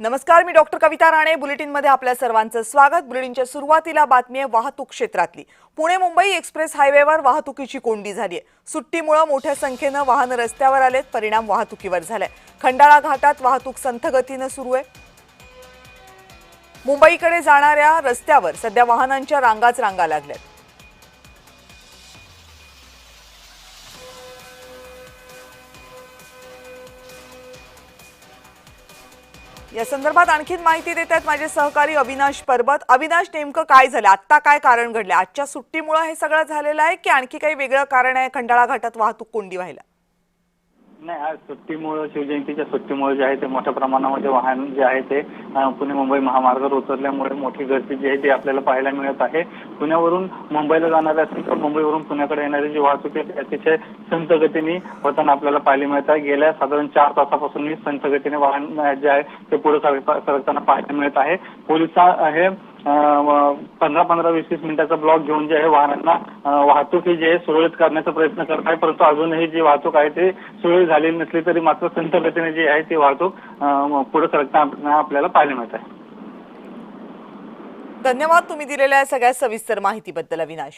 नमस्कार, मी डॉक्टर कविता राणे. बुलेटिनमध्ये आपल्या सर्वांचं स्वागत. बुलेटिनच्या सुरुवातीला बातमी आहे वाहतूक क्षेत्रातली. पुणे मुंबई एक्सप्रेस हायवेवर वाहतुकीची कोंडी झाली आहे. सुट्टीमुळे मोठ्या संख्येने वाहन रस्त्यावर आलेत, परिणाम वाहतुकीवर झालाय. खंडाळा घाटात वाहतूक संथ गतीने सुरू आहे. मुंबईकडे जाणाऱ्या रस्त्यावर सध्या वाहनांच्या रांगाच रांगा लागल्यात. या संदर्भात आणखीन माहिती देत आहेत माझे सहकारी अविनाश परबत. अविनाश, नेमकं काय झालं, आता काय कारण घडलं? आजच्या सुट्टीमुळे हे सगळं झालेलं आहे की आणखी काही वेगळं कारण आहे खंडाळा घाटात वाहतूक कोंडी व्हायला? नाही, आज सुट्टीमुळे, शिवजयंतीच्या सुट्टीमुळे जे आहे ते मोठ्या प्रमाणामध्ये वाहन जे आहे ते पुणे मुंबई महामार्गावर उतरल्यामुळे मोठी गर्दी जी आहे ती आपल्याला पाहायला मिळत आहे. पुण्यावरून मुंबईला जाणारे असतील तर मुंबईवरून पुण्याकडे येणारी जी वाहतूक आहे ती अतिशय संथ गतीने होताना आपल्याला पाहायला मिळत आहे. गेल्या साधारण 4 तासापासून संथ गतीने वाहन जे आहे ते पुढे सरकताना पाहायला मिळत आहे. पोलिस हे 15-20 मिनिटाचा ब्लॉक घेऊन जे आहे वाहनांना वाहतूक ही जी आहे सुरळीत करण्याचा प्रयत्न करत आहे. परंतु अजूनही जी वाहतूक आहे ती सुरळीत झालेली नसली तरी मात्र संथ गतीने जी आहे ती वाहतूक पुढे सरकताना आपल्याला पाहायला मिळत आहे. धन्यवाद तुम्ही दिलेल्या सगळ्या सविस्तर माहितीबद्दल अविनाश.